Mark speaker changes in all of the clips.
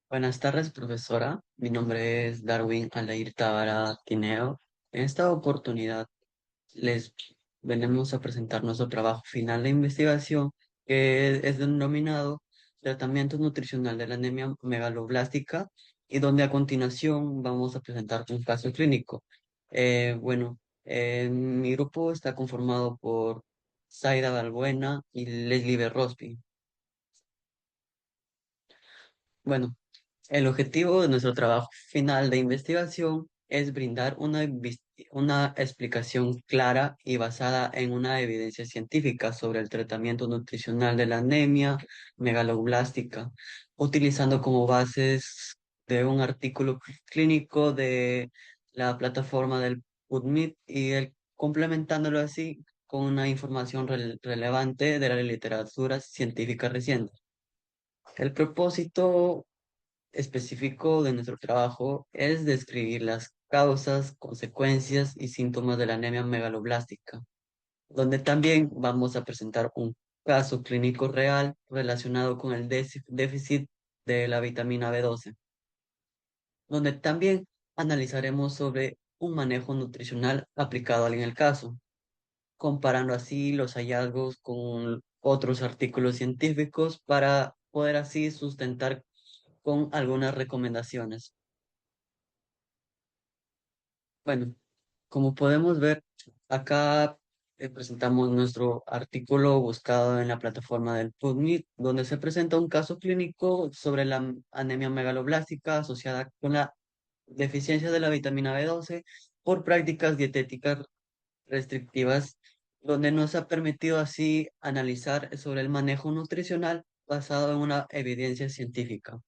Speaker 1: Buenas tardes, profesora. Mi nombre es Darwin Alair Tábara Tineo. En esta oportunidad les venimos a presentar nuestro trabajo final de investigación que es denominado Tratamiento Nutricional de la Anemia Megaloblástica y donde a continuación vamos a presentar un caso clínico. Mi grupo está conformado por Zaida Balbuena y Leslie Berrospi. Bueno, el objetivo de nuestro trabajo final de investigación es brindar una explicación clara y basada en una evidencia científica sobre el tratamiento nutricional de la anemia megaloblástica, utilizando como bases de un artículo clínico de la plataforma del PubMed complementándolo así con una información relevante de la literatura científica reciente. El propósito específico de nuestro trabajo es describir las causas, consecuencias y síntomas de la anemia megaloblástica, donde también vamos a presentar un caso clínico real relacionado con el déficit de la vitamina B12, donde también analizaremos sobre un manejo nutricional aplicado en el caso, comparando así los hallazgos con otros artículos científicos para poder así sustentar con algunas recomendaciones. Bueno, como podemos ver, acá presentamos nuestro artículo buscado en la plataforma del PubMed, donde se presenta un caso clínico sobre la anemia megaloblástica asociada con la deficiencia de la vitamina B12 por prácticas dietéticas restrictivas, donde nos ha permitido así analizar sobre el manejo nutricional basado en una evidencia científica.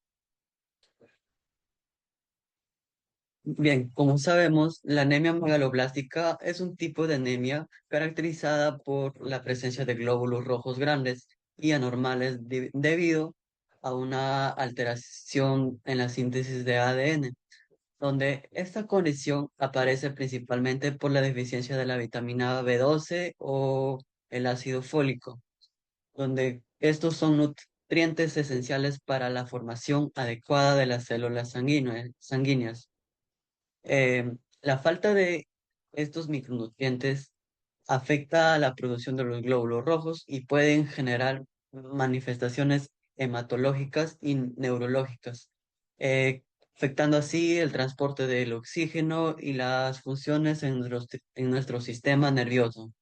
Speaker 1: Bien, como sabemos, la anemia megaloblástica es un tipo de anemia caracterizada por la presencia de glóbulos rojos grandes y anormales debido a una alteración en la síntesis de ADN, donde esta condición aparece principalmente por la deficiencia de la vitamina B12 o el ácido fólico, donde estos son nutrientes esenciales para la formación adecuada de las células sanguíneas. La falta de estos micronutrientes afecta a la producción de los glóbulos rojos y pueden generar manifestaciones hematológicas y neurológicas, eh, afectando así el transporte del oxígeno y las funciones en nuestro sistema nervioso.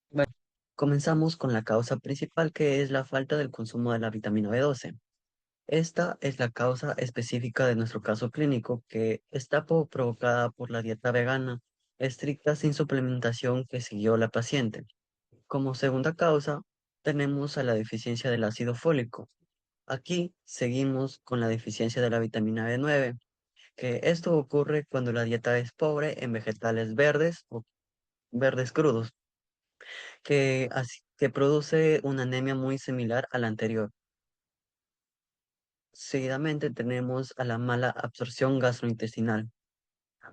Speaker 1: Bueno, comenzamos con la causa principal, que es la falta del consumo de la vitamina B12. Esta es la causa específica de nuestro caso clínico, que está provocada por la dieta vegana estricta sin suplementación que siguió la paciente. Como segunda causa, tenemos a la deficiencia del ácido fólico. Aquí seguimos con la deficiencia de la vitamina B9, que esto ocurre cuando la dieta es pobre en vegetales verdes o verdes crudos, que produce una anemia muy similar a la anterior. Seguidamente tenemos a la mala absorción gastrointestinal.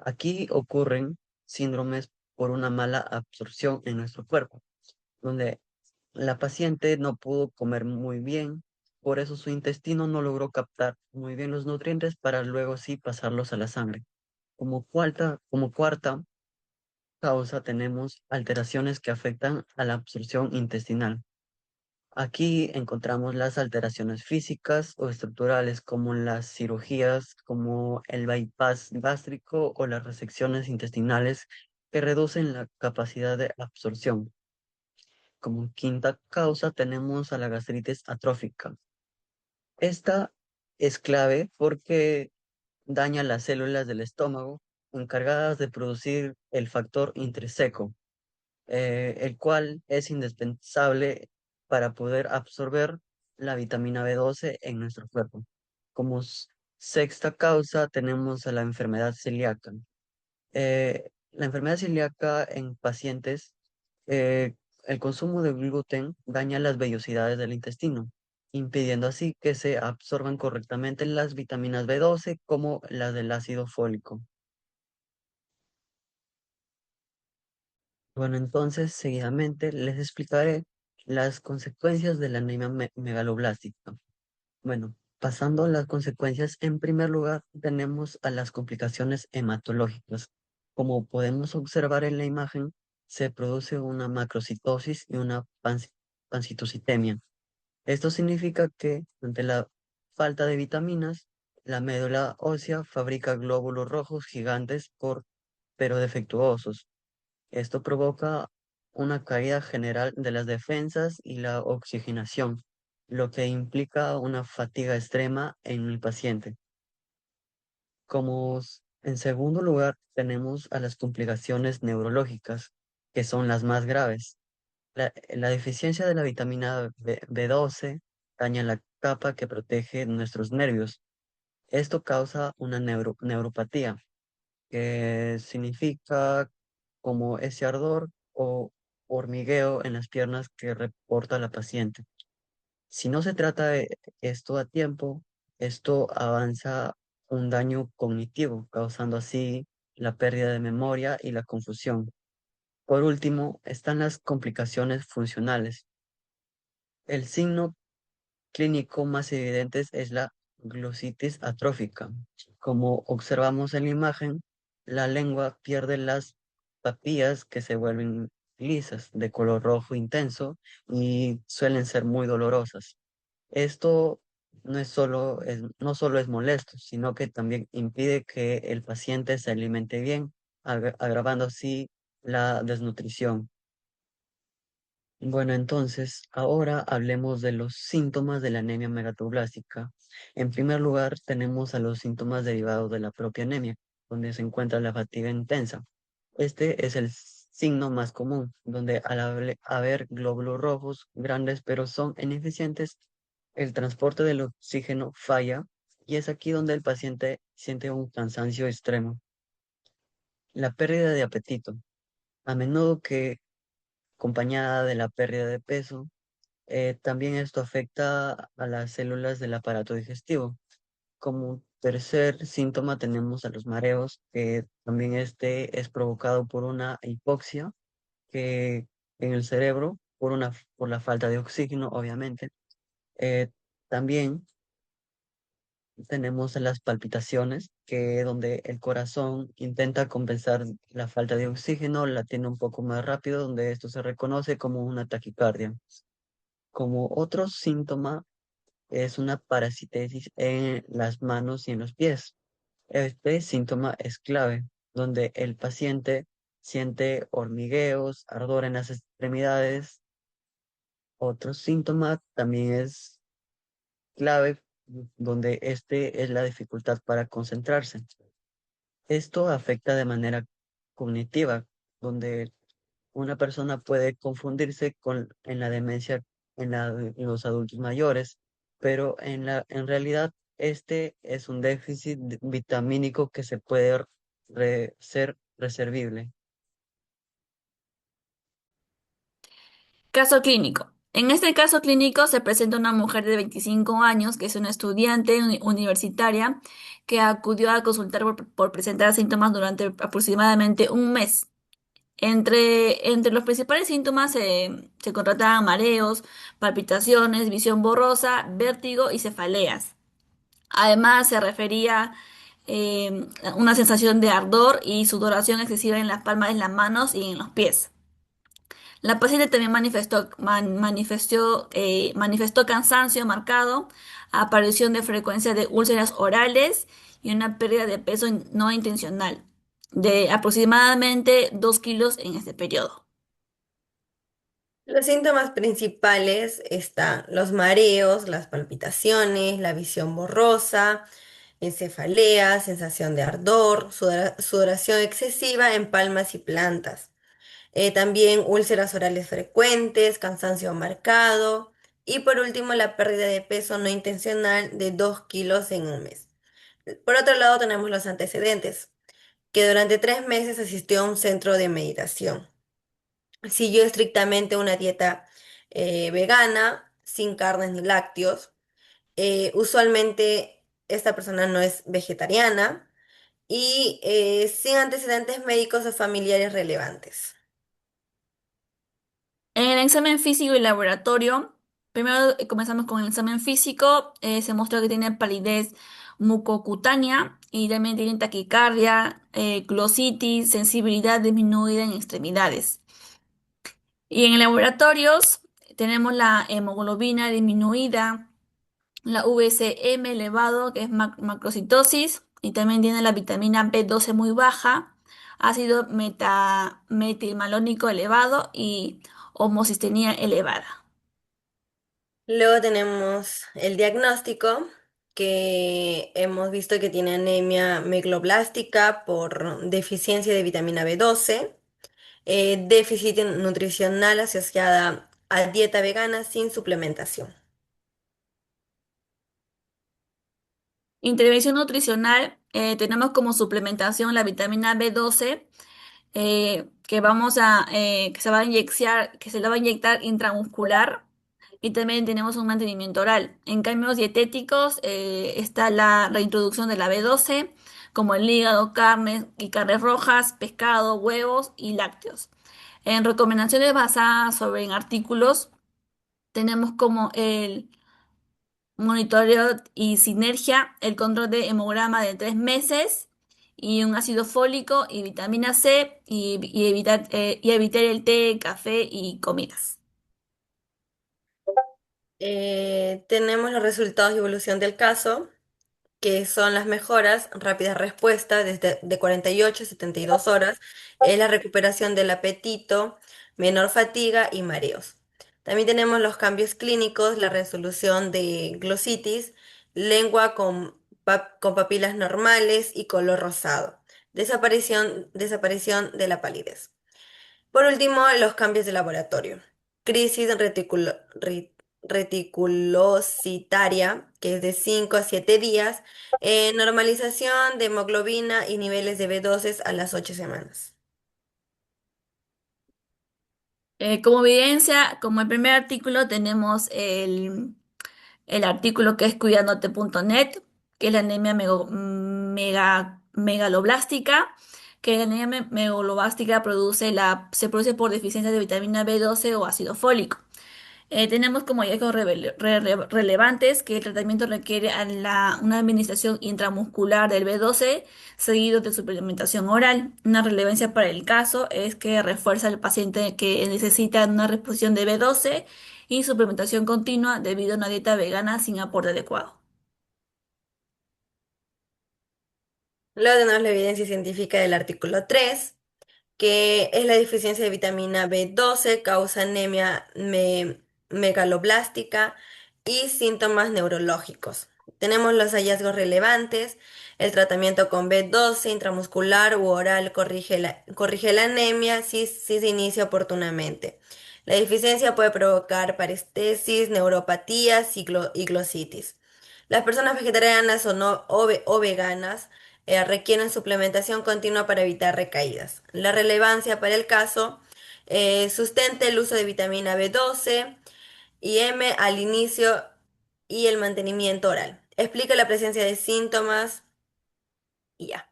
Speaker 1: Aquí ocurren síndromes por una mala absorción en nuestro cuerpo, donde la paciente no pudo comer muy bien, por eso su intestino no logró captar muy bien los nutrientes para luego sí pasarlos a la sangre. Como cuarta causa tenemos alteraciones que afectan a la absorción intestinal. Aquí encontramos las alteraciones físicas o estructurales como las cirugías, como el bypass gástrico o las resecciones intestinales que reducen la capacidad de absorción. Como quinta causa tenemos a la gastritis atrófica. Esta es clave porque daña las células del estómago encargadas de producir el factor intrinseco, el cual es indispensable para poder absorber la vitamina B12 en nuestro cuerpo. Como sexta causa tenemos a la enfermedad celíaca. La enfermedad celíaca en pacientes, eh, el consumo de gluten daña las vellosidades del intestino, impidiendo así que se absorban correctamente las vitaminas B12 como las del ácido fólico. Bueno, entonces seguidamente les explicaré Las consecuencias de la anemia megaloblástica. Bueno, pasando a las consecuencias, en primer lugar tenemos a las complicaciones hematológicas. Como podemos observar en la imagen, se produce una macrocitosis y una pancitocitemia. Esto significa que ante la falta de vitaminas, la médula ósea fabrica glóbulos rojos gigantes pero defectuosos. Esto provoca una caída general de las defensas y la oxigenación, lo que implica una fatiga extrema en el paciente. En segundo lugar, tenemos a las complicaciones neurológicas, que son las más graves. La deficiencia de la vitamina B12 daña la capa que protege nuestros nervios. Esto causa una neuropatía, que significa como ese ardor o hormigueo en las piernas que reporta la paciente. Si no se trata de esto a tiempo, esto avanza un daño cognitivo, causando así la pérdida de memoria y la confusión. Por último, están las complicaciones funcionales. El signo clínico más evidente es la glositis atrófica. Como observamos en la imagen, la lengua pierde las papillas que se vuelven lisas, de color rojo intenso y suelen ser muy dolorosas. Esto no solo es molesto, sino que también impide que el paciente se alimente bien, agravando así la desnutrición. Bueno, entonces, ahora hablemos de los síntomas de la anemia megaloblástica. En primer lugar, tenemos a los síntomas derivados de la propia anemia, donde se encuentra la fatiga intensa. Este es el signo más común, donde haber glóbulos rojos grandes pero son ineficientes, el transporte del oxígeno falla y es aquí donde el paciente siente un cansancio extremo. La pérdida de apetito, a menudo que acompañada de la pérdida de peso. También esto afecta a las células del aparato digestivo. Como tercer síntoma tenemos a los mareos, que también este es provocado por una hipoxia que en el cerebro, por la falta de oxígeno, obviamente. Eh, También tenemos las palpitaciones, que donde el corazón intenta compensar la falta de oxígeno, latiendo un poco más rápido, donde esto se reconoce como una taquicardia. Como otro síntoma es una parasitesis en las manos y en los pies. Este síntoma es clave, donde el paciente siente hormigueos, ardor en las extremidades. Otro síntoma también es clave, donde este es la dificultad para concentrarse. Esto afecta de manera cognitiva, donde una persona puede confundirse en la demencia en los adultos mayores, pero en realidad este es un déficit vitamínico que se puede ser reservible.
Speaker 2: Caso clínico. En este caso clínico se presenta una mujer de 25 años que es una estudiante universitaria que acudió a consultar por presentar síntomas durante aproximadamente un mes. Entre los principales síntomas se contrataban mareos, palpitaciones, visión borrosa, vértigo y cefaleas. Además, se refería a una sensación de ardor y sudoración excesiva en las palmas de las manos y en los pies. La paciente también manifestó cansancio marcado, aparición de frecuencia de úlceras orales y una pérdida de peso no intencional de aproximadamente 2 kilos en este periodo.
Speaker 3: Los síntomas principales están los mareos, las palpitaciones, la visión borrosa, cefalea, sensación de ardor, sudoración excesiva en palmas y plantas. También úlceras orales frecuentes, cansancio marcado y por último la pérdida de peso no intencional de 2 kilos en un mes. Por otro lado tenemos los antecedentes, que durante 3 meses asistió a un centro de meditación. Siguió estrictamente una dieta vegana, sin carnes ni lácteos. Usualmente esta persona no es vegetariana y sin antecedentes médicos o familiares relevantes.
Speaker 2: En el examen físico y laboratorio, primero comenzamos con el examen físico, se mostró que tiene palidez mucocutánea y también tiene taquicardia, glositis, sensibilidad disminuida en extremidades. Y en laboratorios tenemos la hemoglobina disminuida, la VCM elevado, que es macrocitosis, y también tiene la vitamina B12 muy baja, ácido metilmalónico elevado y homocisteína elevada.
Speaker 3: Luego tenemos el diagnóstico, que hemos visto que tiene anemia megaloblástica por deficiencia de vitamina B12, déficit nutricional asociada a dieta vegana sin suplementación.
Speaker 2: Intervención nutricional, tenemos como suplementación la vitamina B12 que se va a inyectar, que se le va a inyectar intramuscular y también tenemos un mantenimiento oral. En cambios dietéticos está la reintroducción de la B12 como el hígado, carnes y carnes rojas, pescado, huevos y lácteos. En recomendaciones basadas sobre en artículos tenemos como el monitoreo y sinergia, el control de hemograma de 3 meses y un ácido fólico y vitamina C y evitar el té, café y comidas.
Speaker 3: Tenemos los resultados de evolución del caso, que son las mejoras, rápidas respuestas desde de 48 a 72 horas, es la recuperación del apetito, menor fatiga y mareos. También tenemos los cambios clínicos, la resolución de glositis, lengua con papilas normales y color rosado, desaparición de la palidez. Por último, los cambios de laboratorio. Crisis reticulocitaria, que es de 5 a 7 días. Normalización de hemoglobina y niveles de B12 a las 8 semanas.
Speaker 2: Como evidencia, como el primer artículo, tenemos el artículo que es cuidándote.net, que es la anemia megaloblástica, que la anemia megaloblástica se produce por deficiencia de vitamina B12 o ácido fólico. Tenemos como hallazgos relevantes que el tratamiento requiere una administración intramuscular del B12 seguido de suplementación oral. Una relevancia para el caso es que refuerza al paciente que necesita una reposición de B12 y suplementación continua debido a una dieta vegana sin aporte adecuado.
Speaker 3: Luego tenemos la evidencia científica del artículo 3, que es la deficiencia de vitamina B12, causa anemia megaloblástica y síntomas neurológicos. Tenemos los hallazgos relevantes. El tratamiento con B12 intramuscular u oral corrige la anemia si se inicia oportunamente. La deficiencia puede provocar parestesis, neuropatías y glositis. Las personas vegetarianas o veganas requieren suplementación continua para evitar recaídas. La relevancia para el caso sustenta el uso de vitamina B12 y M al inicio y el mantenimiento oral. Explica la presencia de síntomas y ya.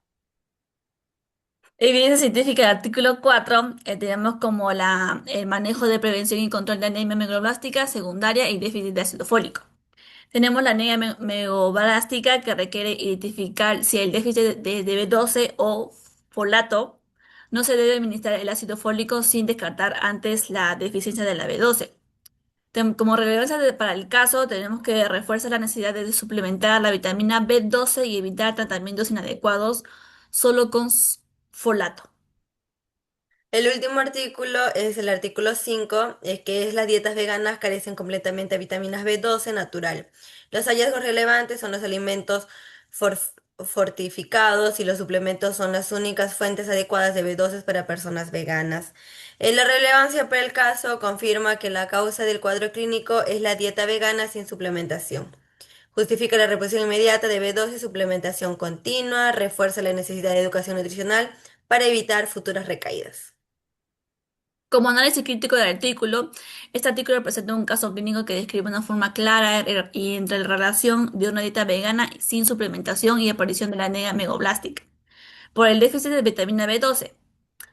Speaker 2: Evidencia científica del artículo 4, tenemos como el manejo de prevención y control de anemia megaloblástica secundaria y déficit de ácido fólico. Tenemos la anemia megabalástica que requiere identificar si el déficit de B12 o folato no se debe administrar el ácido fólico sin descartar antes la deficiencia de la B12. Como relevancia para el caso, tenemos que refuerzar la necesidad de suplementar la vitamina B12 y evitar tratamientos inadecuados solo con folato.
Speaker 3: El último artículo es el artículo 5, que es las dietas veganas carecen completamente de vitaminas B12 natural. Los hallazgos relevantes son los alimentos for- fortificados y los suplementos son las únicas fuentes adecuadas de B12 para personas veganas. La relevancia para el caso confirma que la causa del cuadro clínico es la dieta vegana sin suplementación. Justifica la reposición inmediata de B12 y suplementación continua, refuerza la necesidad de educación nutricional para evitar futuras recaídas.
Speaker 2: Como análisis crítico del artículo, este artículo presenta un caso clínico que describe una forma clara y entre la relación de una dieta vegana sin suplementación y aparición de la anemia megablástica por el déficit de vitamina B12.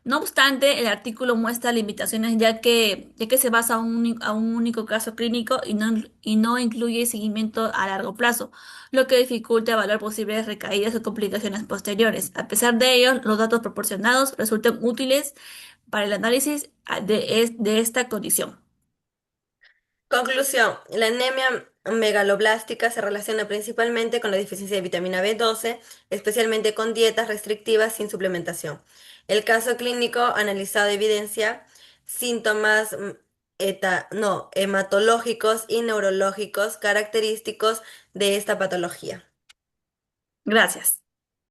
Speaker 2: No obstante, el artículo muestra limitaciones ya que se basa a un único caso clínico y no incluye seguimiento a largo plazo, lo que dificulta evaluar posibles recaídas o complicaciones posteriores. A pesar de ello, los datos proporcionados resultan útiles para el análisis de esta condición.
Speaker 3: Conclusión, la anemia megaloblástica se relaciona principalmente con la deficiencia de vitamina B12, especialmente con dietas restrictivas sin suplementación. El caso clínico analizado evidencia síntomas no, hematológicos y neurológicos característicos de esta patología.
Speaker 2: Gracias.